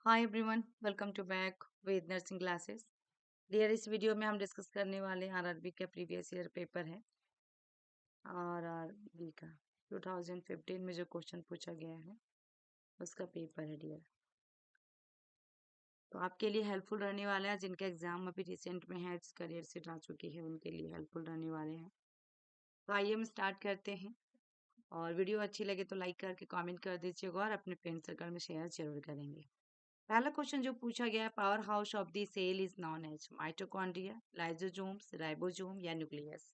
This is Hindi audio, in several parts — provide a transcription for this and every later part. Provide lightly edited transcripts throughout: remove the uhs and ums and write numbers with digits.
Hi everyone, welcome to back with nursing classes. Dear, इस वीडियो में हम डिस्कस करने वाले हैं आरआरबी का प्रीवियस ईयर पेपर है। आरआरबी का 2015 में जो क्वेश्चन पूछा गया है उसका पेपर है डियर। तो आपके लिए हेल्पफुल रहने वाला है, जिनका एग्जाम अभी रिसेंट में है, करियर से आ चुकी है, उनके लिए हेल्पफुल रहने वाले हैं। तो आइए हम स्टार्ट करते हैं। और वीडियो अच्छी लगे तो लाइक करके कमेंट कर दीजिएगा और अपने फ्रेंड सर्कल में शेयर जरूर करेंगे। पहला क्वेश्चन जो पूछा गया है, power house of the cell is known as mitochondria, lysosomes, ribosome या न्यूक्लियस।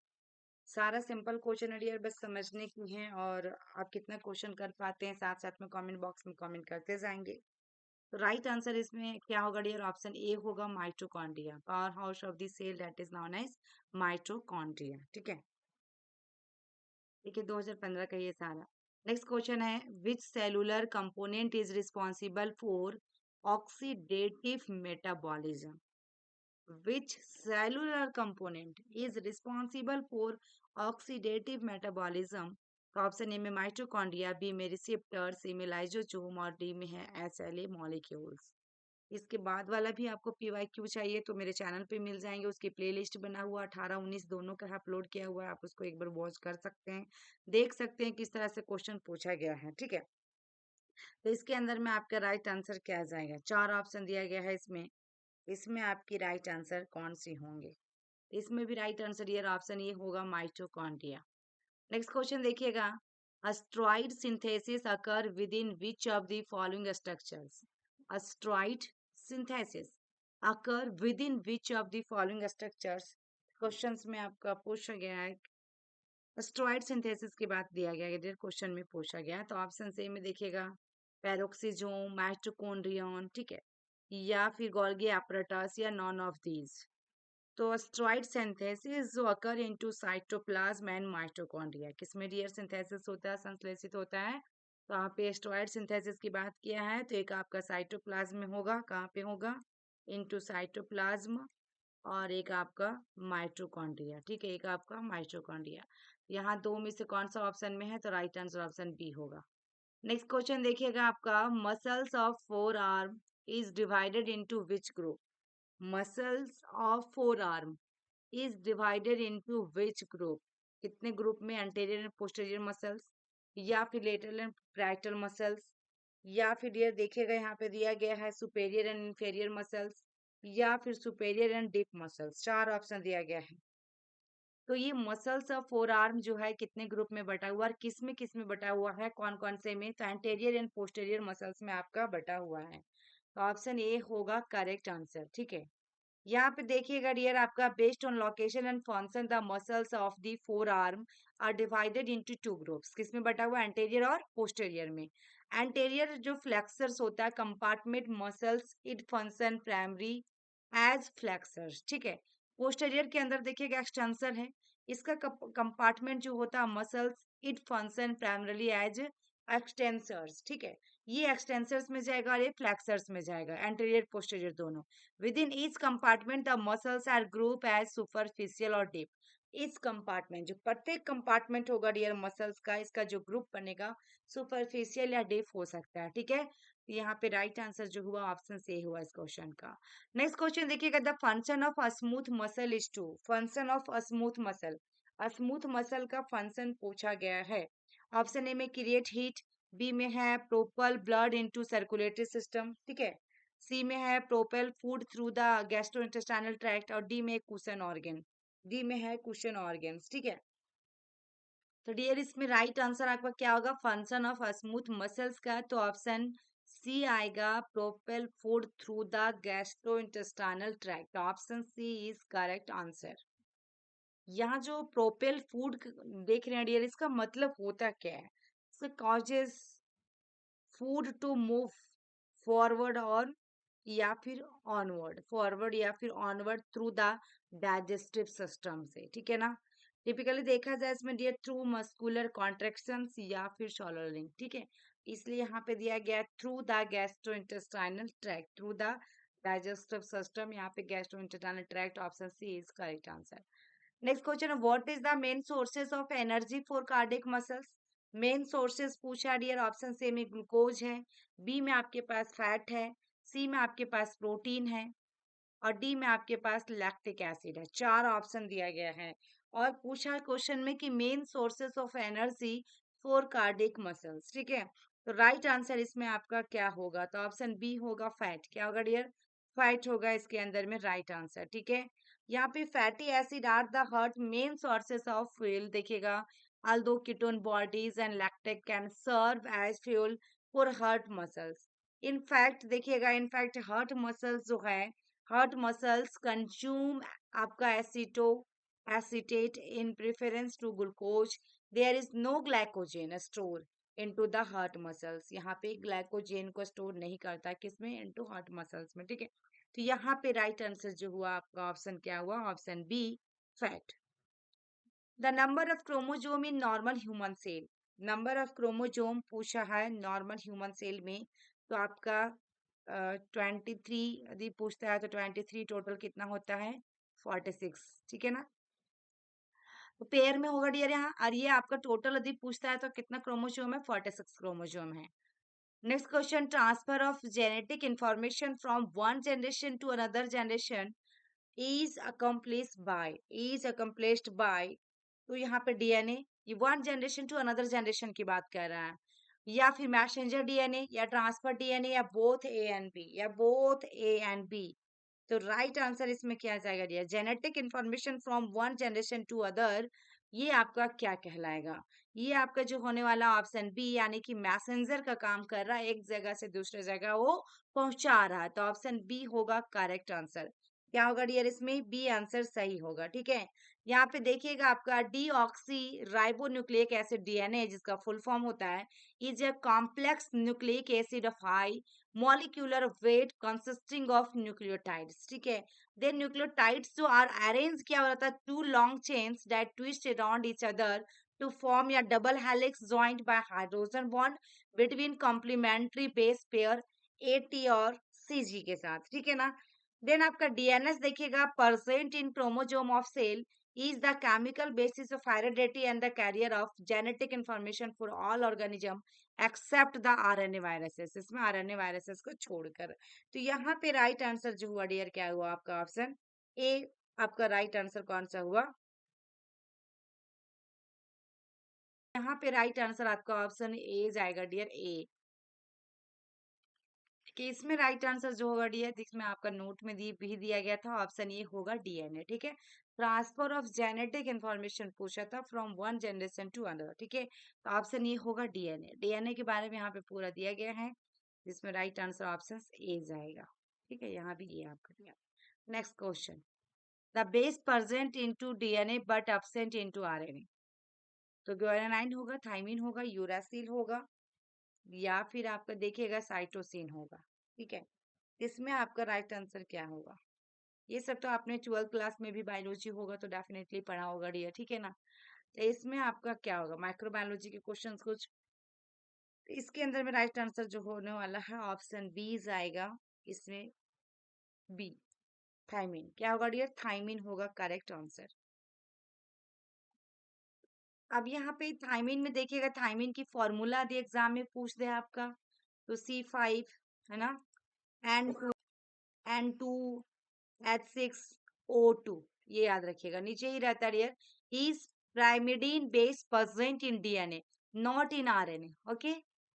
सारा सिंपल क्वेश्चन है डियर, बस समझने की है और आप कितना क्वेश्चन कर पाते हैं साथ साथ में कमेंट बॉक्स में कमेंट करते जाएंगे। तो राइट आंसर इसमें क्या होगा डियर? ऑप्शन ए होगा mitochondria. Power house of the cell that is known as mitochondria. ठीक है, ठीक है, 2015 का ये सारा। नेक्स्ट क्वेश्चन है, which cellular component is responsible for oxidative metabolism? Which cellular component is responsible for oxidative metabolism? तो ऑप्शन ए में माइटोकॉन्ड्रिया, बी में रिसेप्टर, सी में लाइसोसोम और डी में है एसएलए मॉलिक्यूल्स। इसके बाद वाला भी आपको पीवाईक्यू चाहिए तो मेरे चैनल पे मिल जाएंगे, उसकी प्लेलिस्ट बना हुआ 18-19 दोनों का अपलोड किया हुआ है, आप उसको एक बार वॉच कर सकते हैं, देख सकते हैं किस तरह से क्वेश्चन पूछा गया है। ठीक है, तो इसके अंदर में आपका राइट आंसर क्या आ जाएगा? 4 ऑप्शन दिया गया है इसमें, इसमें आपकी राइट आंसर कौन सी होंगे? इसमें भी राइट आंसर ये ऑप्शन ये होगा माइटोकॉन्ड्रिया। नेक्स्ट क्वेश्चन देखिएगा, asteroid synthesis occur with in which of the following structures? Asteroid synthesis occur with in which of the following structures? Questions में आपका पूछा गया है, एस्ट्रॉइड सिंथेसिस की बात दिया गया है, क्वेश्चन में पूछा गया है। तो ऑप्शन से में देखिएगा, पेरोक्सिसोम, माइटोकॉन्ड्रियन, ठीक है, या फिर गोल्गी एपरेटस या नॉन ऑफ दीज। तो एस्ट्रॉइड सिंथेसिस जो अकर इनटू साइटोप्लाज्म एंड माइटोकॉन्ड्रिया, किसमें डियर सिंथेसिस होता है, संश्लेषित होता है? तो यहाँ पे एस्ट्रॉइड सिंथेसिस की बात किया है तो एक आपका साइटोप्लाज्म में होगा, कहाँ पे होगा? इनटू साइटोप्लाज्म, और एक आपका माइटोकॉन्ड्रिया। ठीक है, एक आपका माइटोकॉन्ड्रिया। यहाँ दो में से कौन सा ऑप्शन में है? तो राइट आंसर ऑप्शन बी होगा। नेक्स्ट क्वेश्चन देखिएगा आपका, muscles of four arm is divided into which group? Muscles of four arm is divided into which group? कितने ग्रुप में? एंटेरियर एंड पोस्टीरियर मसल्स, या फिर लेटरल एंड पैराइटल मसल्स, या फिर ये देखिएगा यहाँ पे दिया गया है सुपेरियर एंड इंफेरियर मसल्स, या फिर superior end deep muscles. 4 option दिया गया है। तो ये मसल्स ऑफ फोर आर्म जो है कितने ग्रुप में बटा हुआ है, किस में बटा हुआ है, कौन कौन से में? तो एंटेरियर एंड पोस्टीरियर मसल्स में आपका बटा हुआ है। तो ऑप्शन ए होगा करेक्ट आंसर। ठीक है, यहाँ पे देखिएगा डियर, आपका based on location and function the muscles of the forearm are divided into two groups. किसमें बटा हुआ? एंटेरियर और पोस्टेरियर में। एंटेरियर जो फ्लेक्सर्स होता है, compartment muscles, it function primary as flexors. ठीक है, पोस्टेरियर के अंदर देखिएगा एक्सटेंसर है, इसका कंपार्टमेंट जो होता है muscles, it function primarily as extensors. ठीक है, ये एक्सटेंसर्स में जाएगा और ये फ्लेक्सर्स में जाएगा, एंटेरियर पोस्टेरियर दोनों। Within each compartment, the muscles are grouped as superficial और deep. इस कंपार्टमेंट, जो प्रत्येक कंपार्टमेंट होगा डियर मसल्स का, इसका जो ग्रुप बनेगा सुपरफिशियल या डीप हो सकता है। ठीक है, तो यहाँ पे राइट आंसर जो हुआ ऑप्शन से हुआ इस क्वेश्चन का। नेक्स्ट क्वेश्चन देखिएगा, the function of a smooth muscle is to. Function of a smooth muscle, smooth muscle का फंक्शन पूछा गया है। ऑप्शन ए में क्रिएट हीट, बी में है propel blood into circulatory system, ठीक है, सी में है propel food through the gastrointestinal tract, और डी में कुशन ऑर्गन, डी में है कुशन ऑर्गन्स। ठीक है, तो डियर इसमें राइट आंसर आपका क्या होगा फंक्शन ऑफ स्मूथ मसल्स का? तो ऑप्शन सी आएगा, propel food through the gastrointestinal tract. Option C is correct answer. यहाँ जो प्रोपेल फूड देख रहे हैं डियर, इसका मतलब होता क्या है? इसका causes food to move forward और या फिर ऑनवर्ड, फॉरवर्ड या फिर onward through the digestive system से। ठीक है ना, टिपिकली देखा जाए इसमें डियर थ्रू मस्कुलर कॉन्ट्रेक्शंस या फिर शॉलोलिंग। ठीक है, इसलिए यहाँ पे दिया गया through the gastrointestinal tract, through the digestive system, यहाँ पे gastrointestinal tract. Option C is correct answer. Next question, what is the main sources of energy for cardiac muscles? Main sources पूछा डियर, ऑप्शन से में ग्लूकोज है, बी में आपके पास फैट है, सी में आपके पास प्रोटीन है और डी में आपके पास लैक्टिक एसिड है। 4 ऑप्शन दिया गया है और पूछा क्वेश्चन में कि main sources of energy for cardiac muscles. ठीक है, तो राइट आंसर इसमें आपका क्या होगा? तो ऑप्शन बी होगा फैट। क्या होगा डियर? फैट होगा इसके अंदर में राइट आंसर। ठीक है, यहाँ पे fatty acid are the heart main sources of fuel. देखिएगा, although ketone bodies and lactic can serve as fuel for heart muscles. in fact देखिएगा, in fact heart muscles जो है, heart muscles consume आपका एसिटो acetate in preference to glucose. There is no glycogen store into the heart muscles. यहाँ पे ग्लाइकोजेन को स्टोर नहीं करता किसमें? इनटू हार्ट मसल्स में। ठीक है, तो यहाँ पे राइट आंसर जो हुआ आपका ऑप्शन क्या हुआ? Option B fat. The number of chromosome in normal human cell. Number of chromosome पूछा है नॉर्मल ह्यूमन सेल में, तो आपका 23 यदि पूछता है तो 23 टोटल कितना होता है? 46। ठीक है ना, तो पेयर में होगा डियर यहाँ। और ये आपका टोटल यदि पूछता है तो कितना क्रोमोजोम है? 46 क्रोमोजोम है। Next question, transfer of genetic information from one generation to another generation is accomplished by. तो यहाँ पे डीएनए, ये one generation to another generation की बात कर रहा है, या फिर मैसेंजर डीएनए या ट्रांसफर डीएनए या बोथ ए एंड बी, या बोथ ए एंड बी। तो राइट आंसर इसमें क्या आ जाएगा dear? Genetic information from one generation to other, ये आपका क्या कहलाएगा? ये आपका जो होने वाला ऑप्शन बी, यानी कि मैसेंजर का काम कर रहा है, एक जगह से दूसरे जगह वो पहुंचा रहा है। तो ऑप्शन बी होगा करेक्ट आंसर। क्या होगा डियर? इसमें बी आंसर सही होगा। ठीक है, यहाँ पे देखिएगा आपका deoxy ribo nucleic acid DNA, जिसका फुल फॉर्म होता है, is a complex nucleic acid of high molecular weight consisting of nucleotides. ठीक है, then nucleotides जो are arranged क्या हो रहा था? two long chains that twist around each other to form a double helix joined by hydrogen bond between complementary base pair AT और CG के साथ। ठीक है ना, देन आपका डीएनएस देखिएगा, percent in chromosome of cell is the chemical basis of heredity and the carrier of genetic information for all organism except the RNA viruses। इसमें RNA viruses को छोड़कर। तो यहाँ पे राइट आंसर जो हुआ डियर क्या हुआ आपका? ऑप्शन ए आपका राइट आंसर कौन सा हुआ? यहाँ पे राइट आंसर आपका ऑप्शन ए जाएगा डियर, ए। कि इसमें राइट आंसर जो होगा डियर, जिसमें आपका नोट में भी दिया गया था, ऑप्शन ए होगा डीएनए। ठीक है, ट्रांसफर ऑफ जेनेटिक इंफॉर्मेशन पूछा था from one generation to another. ठीक है, तो ऑप्शन ए होगा डीएनए। डीएनए के बारे में यहाँ पे पूरा दिया गया है, जिसमें राइट आंसर ऑप्शन ए जाएगा। ठीक है, यहाँ भी ये आपका दिया। Next question, the base present into DNA but absent into RNA. तो ग्वानिन होगा, थाइमिन होगा, यूरासिल होगा, या फिर आपका देखिएगा साइटोसिन होगा। ठीक है, इसमें आपका राइट आंसर क्या होगा? ये सब तो आपने 12th क्लास में भी बायोलॉजी होगा तो डेफिनेटली पढ़ा होगा डियर। ठीक है ना, तो इसमें आपका क्या होगा? माइक्रोबायोलॉजी के क्वेश्चंस कुछ, तो इसके अंदर में राइट आंसर जो होने वाला है ऑप्शन बी आएगा। इसमें बी थाइमिन। क्या होगा डियर? थाइमिन होगा करेक्ट आंसर। अब यहाँ पे थाइमिन में देखिएगा, थाइमिन की फॉर्मूला यदि एग्जाम में पूछ दे आपका, तो C5 है ना, N2H6O2, ये याद रखिएगा, नीचे ही रहता है dear. Is pyrimidine base present in DNA not in RNA. Okay,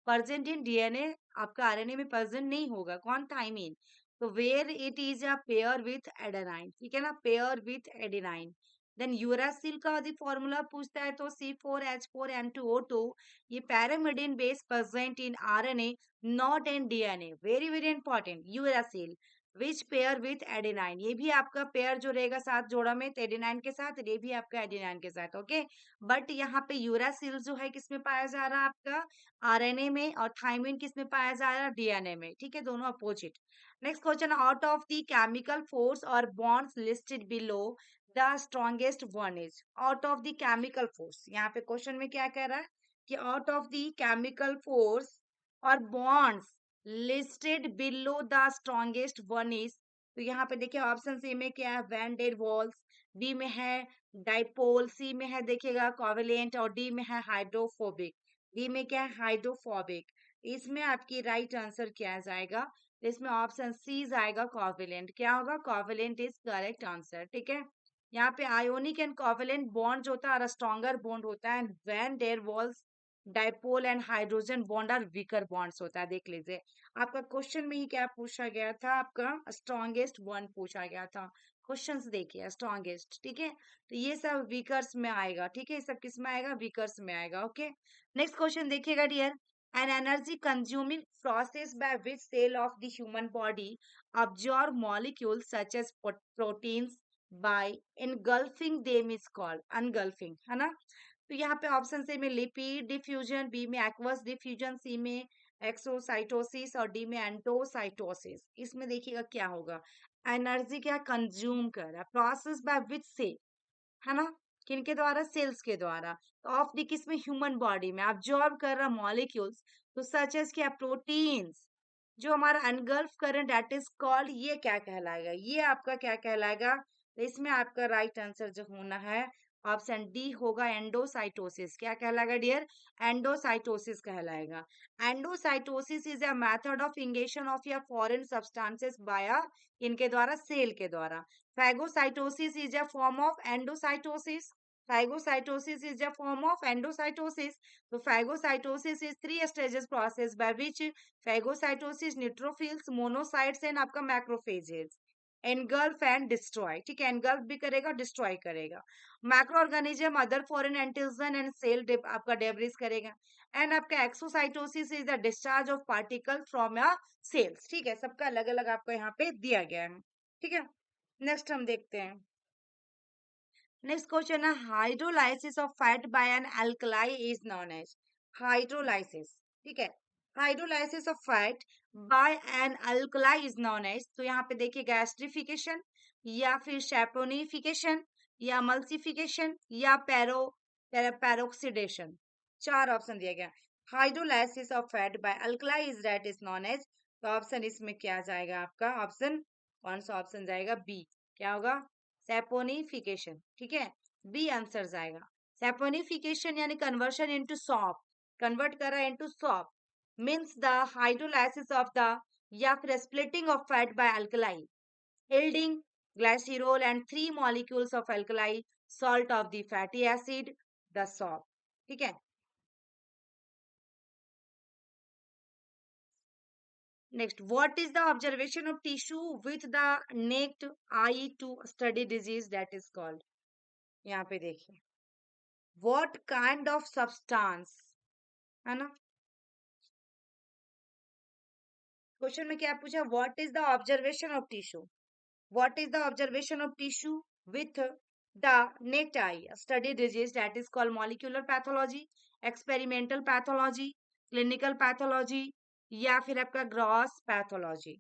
present in DNA, आपका आरएनए में प्रेजेंट नहीं होगा। कौन? थाइमिन। तो where it is a pair with adenine. ठीक है ना, pair with adenine. Then uracil का यदि फॉर्मूला पूछता है तो C4H4N2O2, ये pyrimidine base present in RNA not in DNA. Very very important, uracil which pair with adenine, ये भी आपका पेयर जो रहेगा साथ जोड़ा में एडेनाइन के साथ, ये भी आपका एडेनाइन के साथ। ओके, बट यहाँ पे यूरासिल जो है किसमें पाया जा रहा है? आपका आरएनए में, और थाइमिन किसमें पाया जा रहा है? डीएनए में। ठीक है, दोनों अपोजिट। Next question, out of the chemical force और bonds listed below the strongest one is. Out of the chemical force, यहाँ पे क्वेश्चन में क्या कह रहा है कि out of the chemical force और bonds listed below the strongest one is. तो यहाँ पे देखिए ऑप्शन सी में क्या है? वैन डेर वॉल्स, बी में है डाइपोल, सी में है देखिएगा कोवेलेंट, और डी में है हाइड्रोफोबिक। डी में क्या है? हाइड्रोफोबिक। इसमें आपकी राइट आंसर क्या आ जाएगा? तो इसमें ऑप्शन सी आएगा कोवेलेंट। क्या होगा? Covalent is correct answer. ठीक है, यहाँ पे आयोनिक एंड कोवेलेंट बॉन्ड होता है और स्ट्रॉन्गर बॉन्ड होता है, and when there was dipole and hydrogen bond are weaker bonds होता है। देख लीजिए, आपका क्वेश्चन में ही क्या पूछा गया था, आपका स्ट्रॉन्गेस्ट बॉन्ड पूछा गया था। क्वेश्चंस देखिए, स्ट्रॉन्गेस्ट। ठीक है, तो ये सब वीकर्स में आएगा। ठीक है, ये सब किस में आएगा? वीकर्स में आएगा। ओके, नेक्स्ट क्वेश्चन देखिएगा dear. An energy consuming process by which cell of the human body absorb molecules such as proteins by engulfing them is called engulfing, है ना? तो यहाँ पे ऑप्शन से में लिपिड डिफ्यूजन, बी में एक्वस डिफ्यूजन, सी में एक्सोसाइटोसिस और डी में एंटोसाइटोसिस। इसमें देखिएगा क्या होगा, एनर्जी क्या कंज्यूम कर रहा है, प्रोसेस बाय विच से, है ना? किनके द्वारा? सेल्स के द्वारा। तो ऑफ दी किस में? ह्यूमन बॉडी में अब्जॉर्ब कर रहा मॉलिक्यूल्स, तो सच एज क्या? प्रोटीन्स, जो हमारा एनगल्फ करें, दैट इज कॉल्ड, ये क्या कहलाएगा? ये आपका क्या कहलाएगा? तो इसमें आपका राइट आंसर जो होना है ऑप्शन डी होगा, एंडोसाइटोसिस। क्या कहलाएगा डियर? एंडोसाइटोसिस कहलाएगा। Endocytosis is a method of ingestion of या फॉरेन सब्सटेंसेस बाय इनके द्वारा, सेल के द्वारा। Phagocytosis is a form of endocytosis. Phagocytosis is a form of endocytosis. So phagocytosis is three stages process by which phagocytosis, neutrophils, monocytes and आपका macrophages engulf and destroy. ठीक है, engulf भी करेगा, destroy करेगा। Macroorganism, other foreign antigen and cell आपका debris करेगा। And आपका exocytosis is the discharge of particle from a cells। ठीक है, सबका अलग अलग आपको यहाँ पे दिया गया है। ठीक है, नेक्स्ट हम देखते हैं। नेक्स्ट क्वेश्चन है, hydrolysis of fat by an alkali is known as. Hydrolysis, ठीक है, hydrolysis of fat by an alkali is known as. तो यहाँ पे देखिए, गैस्ट्रिफिकेशन या फिर सैपोनिफिकेशन या मल्सिफिकेशन या पैरोक्सीडेशन, चार ऑप्शन दिया गया। Hydrolysis of fat by alkali is that is known as. तो ऑप्शन इसमें क्या जाएगा आपका? ऑप्शन कौन सा ऑप्शन जाएगा? बी। क्या होगा? सैपोनिफिकेशन। ठीक है, बी आंसर जाएगा। सैपोनिफिकेशन यानी कन्वर्शन इनटू सॉप, कन्वर्ट कर रहा है into soap, means the hydrolysis of the या फिर splitting of fat by alkali yielding glycerol and three molecules of alkali salt of the fatty acid, the sop। ठीक है, next, what is the observation of tissue with the naked eye to study disease, that is called? यहाँ पे देखिए, what kind of substance, है ना? क्वेश्चन में क्या पूछा? what is the observation of tissue, what is the observation of tissue with the naked eye study disease, that is called molecular pathology, experimental pathology, clinical pathology या फिर आपका ग्रॉस पैथोलॉजी।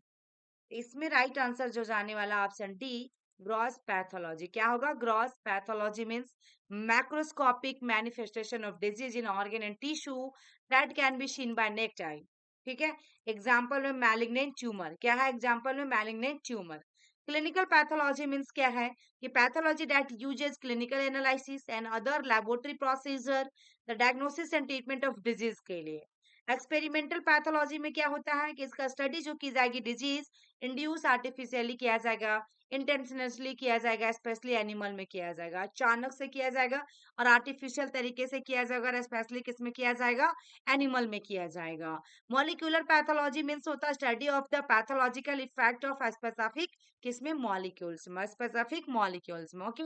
इसमें राइट आंसर जो जाने वाला ऑप्शन डी, ग्रॉस पैथोलॉजी। क्या होगा? Gross pathology means macroscopic manifestation of disease in organ and tissue that can be seen by naked eye. ठीक है, एग्जांपल में मैलिग्नेंट ट्यूमर। क्या है एग्जांपल में? Malignant tumour. Clinical pathology means क्या है? कि pathology that uses clinical analysis and other laboratory procedure the diagnosis and treatment of disease के लिए। एक्सपेरिमेंटल पैथोलॉजी में क्या होता है कि इसका स्टडी जो की जाएगी डिजीज इंड्यूस आर्टिफिशियली किया जाएगा, इंटेंशनली किया जाएगा, स्पेशली एनिमल में किया जाएगा, अचानक से किया जाएगा और आर्टिफिशियल तरीके से किया जाएगा, और स्पेशली किस में किया जाएगा? एनिमल में किया जाएगा। मॉलिक्यूलर पैथोलॉजी मीन्स होता है study of the pathological effect of specific किसमें? मॉलिक्यूल्स में, स्पेसिफिक मॉलिक्यूल्स में। ओके,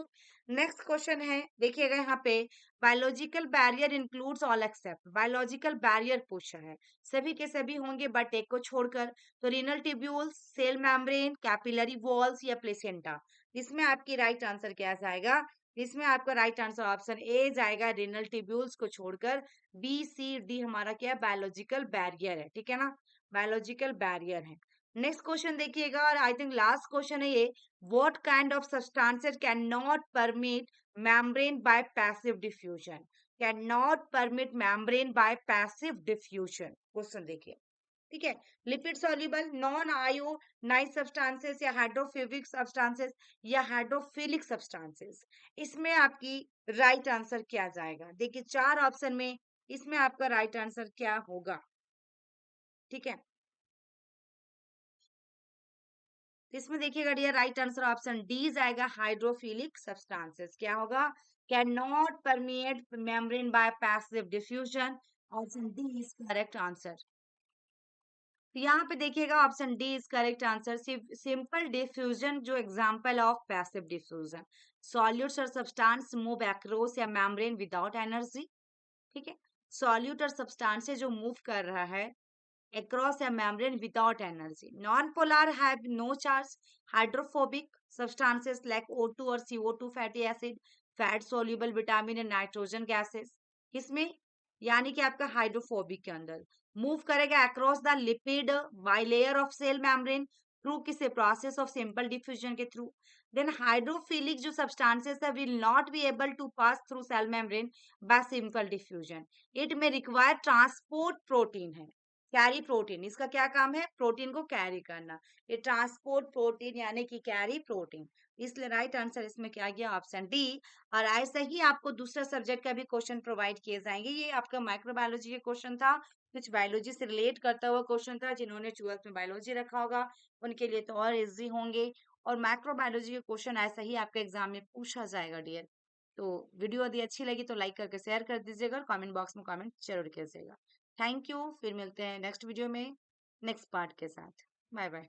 नेक्स्ट क्वेश्चन है, देखिएगा यहाँ पे, biological barrier includes all except. Biological barrier पूछा है, सभी के सभी होंगे बट एक को छोड़कर। तो renal tubules, cell membrane, capillary walls या प्लेसेंटा। इसमें आपकी राइट आंसर क्या जाएगा? इसमें आपका राइट आंसर ऑप्शन ए जाएगा, रीनल ट्यूब्यूल्स को छोड़कर। बी सी डी हमारा क्या? बायोलॉजिकल बैरियर है। ठीक है ना, बायोलॉजिकल बैरियर है। नेक्स्ट क्वेश्चन देखिएगा, और आई थिंक लास्ट क्वेश्चन है ये, what kind of substances can not permit membrane by passive diffusion, cannot permit membrane by passive diffusion। Question देखिए, ठीक है, lipid soluble, non ionize substances या हाइड्रोफोबिक सब्सटेंसेस या हाइड्रोफिलिक सब्सटेंसेस। इसमें आपकी राइट आंसर क्या जाएगा? देखिए, चार ऑप्शन में इसमें आपका राइट आंसर क्या होगा? ठीक है, तो इसमें देखिएगा dear, right answer option D जाएगा, हाइड्रोफिलिक सब्सटेंसेस। क्या होगा? Can not permeate membrane by passive diffusion. Option D is correct answer. तो यहाँ पे देखिएगा option D is correct answer. Simple diffusion जो example of passive diffusion, solutes और सब्सटेंस मूव अक्रॉस या मेम्ब्रेन विदाउट एनर्जी। ठीक है, सॉल्यूट और सब्सटेंस जो मूव कर रहा है across a membrane without energy. Non-polar have no charge. Hydrophobic substances like O2 or CO2 fatty acid, fat soluble vitamin and nitrogen gases. किसमें? यानी कि आपका हाइड्रोफोबिक के अंदर मूव करेगा across the lipid bilayer of cell membrane through किसे? प्रोसेस ऑफ सिंपल डिफ्यूजन के थ्रू। देन हाइड्रोफिलिक जो सब्सटेंसेस है will not be able to pass through cell membrane by simple diffusion. It में रिक्वायर ट्रांसपोर्ट प्रोटीन है, कैरी प्रोटीन। इसका क्या काम है? प्रोटीन को कैरी करना। ये ट्रांसपोर्ट प्रोटीन यानी कि कैरी प्रोटीन। इसलिए राइट आंसर इसमें क्या गया? Option D. और ऐसे ही आपको दूसरा सब्जेक्ट का भी क्वेश्चन प्रोवाइड किए जाएंगे। ये आपका माइक्रोबायोलॉजी के क्वेश्चन था, कुछ बायोलॉजी से रिलेट करता हुआ क्वेश्चन था। जिन्होंने 12th में बायोलॉजी रखा होगा उनके लिए तो और इजी होंगे। और माइक्रोबायोलॉजी के क्वेश्चन ऐसा ही आपके एग्जाम में पूछा जाएगा डियर। तो वीडियो यदि अच्छी लगी तो लाइक करके शेयर कर दीजिएगा और कमेंट बॉक्स में कमेंट जरूर कीजिएगा। Thank you. फिर मिलते हैं नेक्स्ट वीडियो में नेक्स्ट पार्ट के साथ। Bye bye.